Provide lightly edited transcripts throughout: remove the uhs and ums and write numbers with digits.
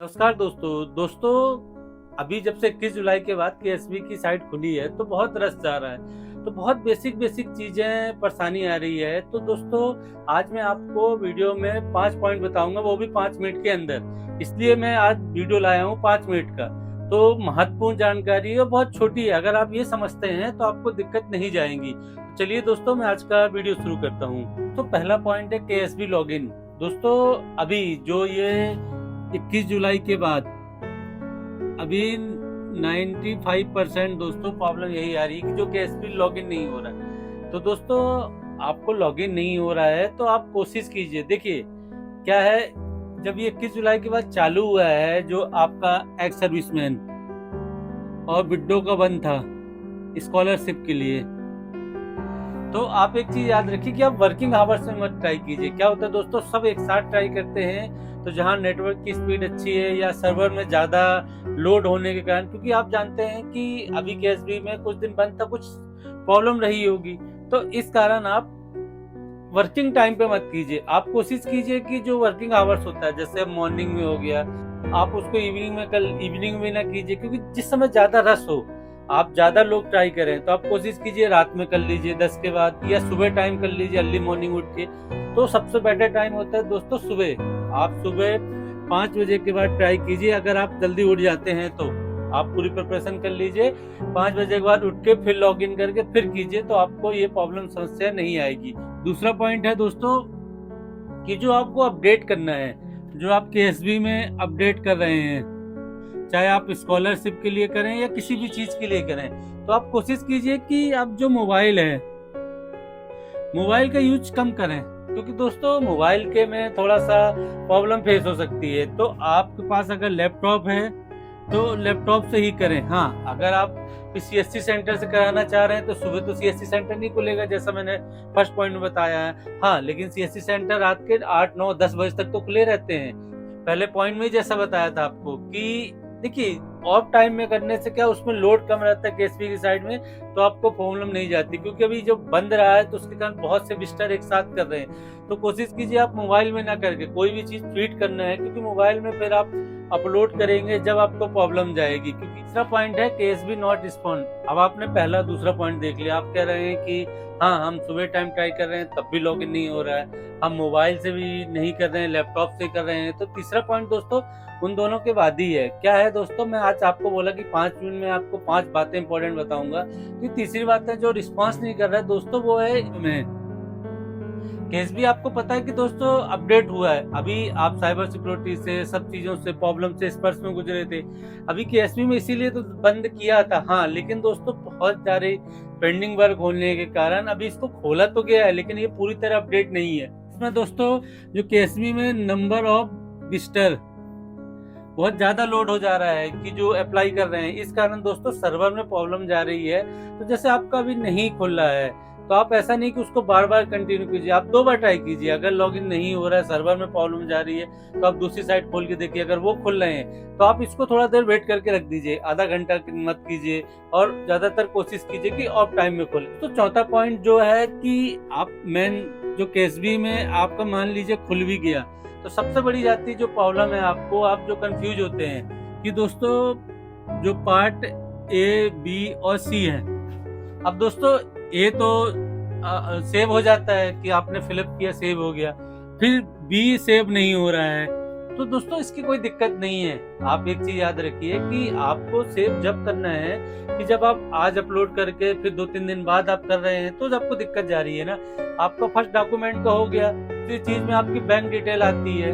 नमस्कार दोस्तों अभी जब से 21 जुलाई के बाद केएसबी की साइट खुली है तो बहुत रश जा रहा है। तो बहुत बेसिक चीजें परेशानी आ रही है। तो दोस्तों आज मैं आपको वीडियो में 5 पॉइंट बताऊंगा, वो भी 5 मिनट के अंदर। इसलिए मैं आज वीडियो लाया हूँ 5 मिनट का। तो महत्वपूर्ण जानकारी है, बहुत छोटी है। अगर आप ये समझते हैं तो आपको दिक्कत नहीं जाएगी। तो चलिए दोस्तों मैं आज का वीडियो शुरू करता हूँ। तो पहला पॉइंट है केएसबी लॉगिन। दोस्तों अभी जो ये 21 जुलाई के बाद अभी 95% दोस्तों प्रॉब्लम यही आ रही है कि जो केएसबी लॉगिन नहीं हो रहा है। तो दोस्तों आपको लॉगिन नहीं हो रहा है तो आप कोशिश कीजिए। देखिए क्या है, जब ये 21 जुलाई के बाद चालू हुआ है जो आपका एक्स सर्विसमैन और विडो का बंद था स्कॉलरशिप के लिए, तो आप एक चीज याद रखिए कि आप वर्किंग आवर्स में मत ट्राई कीजिए। क्या होता है दोस्तों, सब एक साथ ट्राई करते हैं तो जहां नेटवर्क की स्पीड अच्छी है या सर्वर में ज्यादा लोड होने के कारण, क्योंकि आप जानते हैं कि अभी केएसबी में कुछ दिन बंद था, कुछ प्रॉब्लम रही होगी, तो इस कारण आप वर्किंग टाइम पे मत कीजिए। आप कोशिश कीजिए कि जो वर्किंग आवर्स होता है, जैसे मॉर्निंग में हो गया, आप उसको इवनिंग में ना कीजिए, क्योंकि जिस समय ज्यादा रश हो, आप ज्यादा लोग ट्राई करें तो आप कोशिश कीजिए रात में कर लीजिए 10 के बाद, या सुबह टाइम कर लीजिए अर्ली मॉर्निंग उठ के। तो सबसे बेटर टाइम होता है दोस्तों सुबह। आप सुबह 5 बजे के बाद ट्राई कीजिए। अगर आप जल्दी उठ जाते हैं तो आप पूरी प्रिपरेशन कर लीजिए, 5 बजे के बाद उठ के फिर लॉग इन करके फिर कीजिए, तो आपको ये प्रॉब्लम समस्या नहीं आएगी। दूसरा पॉइंट है दोस्तों कि जो आपको अपडेट करना है, जो आप केएसबी में अपडेट कर रहे हैं, चाहे आप स्कॉलरशिप के लिए करें या किसी भी चीज के लिए करें, तो आप कोशिश कीजिए कि आप जो मोबाइल है, मोबाइल का यूज कम करें, क्योंकि दोस्तों मोबाइल के में थोड़ा सा प्रॉब्लम फेस हो सकती है। तो आपके पास अगर लैपटॉप है तो लैपटॉप से ही करें। हाँ, अगर आप सीएससी सेंटर से कराना चाह रहे हैं तो सुबह तो सीएससी सेंटर नहीं खुलेगा, जैसा मैंने फर्स्ट पॉइंट में बताया है। हाँ, लेकिन सीएससी सेंटर रात के 8, 9, 10 बजे तक तो खुले रहते हैं। पहले पॉइंट में जैसा बताया था आपको कि देखिए ऑफ टाइम में करने से क्या, उसमें लोड कम रहता है केएसबी की साइड में, तो आपको प्रॉब्लम नहीं जाती। क्योंकि अभी जो बंद रहा है तो उसके कारण बहुत से विजिटर एक साथ कर रहे हैं। तो कोशिश कीजिए आप मोबाइल में ना करके कोई भी चीज ट्वीट करना है, क्योंकि मोबाइल में फिर आप अपलोड करेंगे जब आपको प्रॉब्लम जाएगी। क्योंकि तीसरा पॉइंट है केएसबी नॉट रिस्पॉन्ड। अब आपने पहला दूसरा पॉइंट देख लिया। आप कह रहे हैं कि हाँ हम सुबह टाइम ट्राई कर रहे हैं तब भी लॉगिन नहीं हो रहा है, हम मोबाइल से भी नहीं कर रहे हैं, लैपटॉप से कर रहे हैं। तो तीसरा पॉइंट दोस्तों उन दोनों के बाद ही है। क्या है दोस्तों, मैं आज आपको बोला कि 5 मिनट में आपको 5 बातें इंपॉर्टेंट बताऊंगा। तो तीसरी बात है जो रिस्पांस नहीं कर रहा है दोस्तों, वो है केएसबी। आपको पता है कि दोस्तों अपडेट हुआ है, अभी आप साइबर सिक्योरिटी से सब चीजों से प्रॉब्लम से स्पर्श में गुजरे थे। अभी केएसबी में इसीलिए तो बंद किया था। हाँ, लेकिन दोस्तों बहुत सारे पेंडिंग वर्क होने के कारण अभी इसको खोला तो गया है, लेकिन ये पूरी तरह अपडेट नहीं है। इसमें दोस्तों जो केएसबी में नंबर ऑफ विजिटर बहुत ज्यादा लोड हो जा रहा है कि जो अप्लाई कर रहे हैं, इस कारण दोस्तों सर्वर में प्रॉब्लम जा रही है। तो जैसे आपका अभी नहीं खुल रहा है तो आप ऐसा नहीं कि उसको बार बार कंटिन्यू कीजिए, आप 2 बार ट्राई कीजिए। अगर लॉगिन नहीं हो रहा है, सर्वर में प्रॉब्लम जा रही है, तो आप दूसरी साइट खोल के देखिए। अगर वो खुल रहे हैं तो आप इसको थोड़ा देर वेट करके रख दीजिए, आधा घंटा मत कीजिए, और ज्यादातर कोशिश कीजिए कि ऑफ टाइम में खोले। तो चौथा पॉइंट जो है कि आप मेन जो केएसबी में आपका मान लीजिए खुल भी गया, तो सबसे बड़ी जाती जो प्रॉब्लम है आपको, आप जो कंफ्यूज होते हैं कि दोस्तों जो पार्ट ए, बी और सी है। अब दोस्तों ए तो सेव हो जाता है कि आपने फिलअप किया, सेव हो गया, फिर बी सेव नहीं हो रहा है। तो दोस्तों इसकी कोई दिक्कत नहीं है। आप एक चीज याद रखिए कि आपको सेव जब करना है कि जब आप आज अपलोड करके फिर 2-3 दिन बाद आप कर रहे हैं, तो आपको दिक्कत जा रही है ना। आपका फर्स्ट डॉक्यूमेंट का हो गया, इस चीज में आपकी बैंक डिटेल आती है,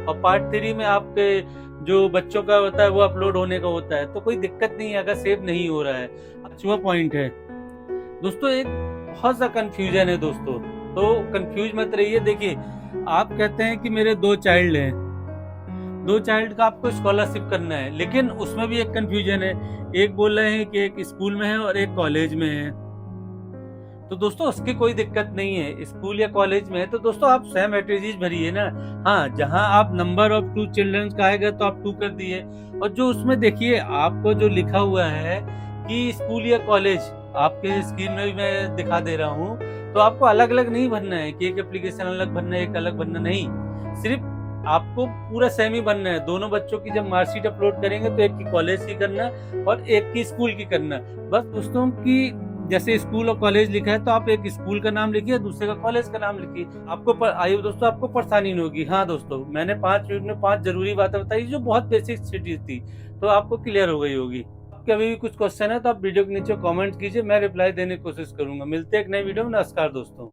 और पार्ट 3 में आपके जो बच्चों का होता है वो अपलोड होने का होता है। तो कोई दिक्कत नहीं है अगर सेव नहीं हो रहा है। 5वां पॉइंट है दोस्तों, एक बहुत सा कंफ्यूजन है दोस्तों, तो कंफ्यूज मत रहिए। देखिए आप कहते हैं कि मेरे 2 चाइल्ड हैं, 2 चाइल्ड का आपको स्कॉलरशिप करना है, लेकिन उसमें भी एक कंफ्यूजन है। एक बोल रहे हैं कि एक स्कूल में है और एक कॉलेज में है। तो दोस्तों उसकी कोई दिक्कत नहीं है, स्कूल या कॉलेज में है तो दोस्तों आप सेम एट्रीजीज भरिए ना। हाँ, जहां आप नंबर ऑफ 2 चिल्ड्रन का आएगा तो आप 2 कर दिए, और जो उसमें देखिए आपको जो लिखा हुआ है कि स्कूल या कॉलेज, आपके स्क्रीन में भी मैं दिखा दे रहा हूँ, तो आपको अलग अलग नहीं भरना है कि एक एप्लीकेशन अलग भरना है, एक अलग भरना नहीं। सिर्फ आपको पूरा सेम ही बनना है। दोनों बच्चों की जब मार्कशीट अपलोड करेंगे तो एक की कॉलेज की करना और एक की स्कूल की करना। बस दोस्तों की जैसे स्कूल और कॉलेज लिखा है तो आप एक स्कूल का नाम लिखिए, दूसरे का कॉलेज का नाम लिखिए। आपको आइए दोस्तों, आपको परेशानी नहीं होगी। हाँ दोस्तों, मैंने 5 मिनट में 5 जरूरी बातें बताई जो बहुत बेसिक चीज थी, तो आपको क्लियर हो गई होगी। आपके अभी भी कुछ क्वेश्चन है तो आप वीडियो के नीचे कमेंट कीजिए, मैं रिप्लाई देने की कोशिश करूंगा। मिलते हैं एक नई वीडियो में। नमस्कार दोस्तों।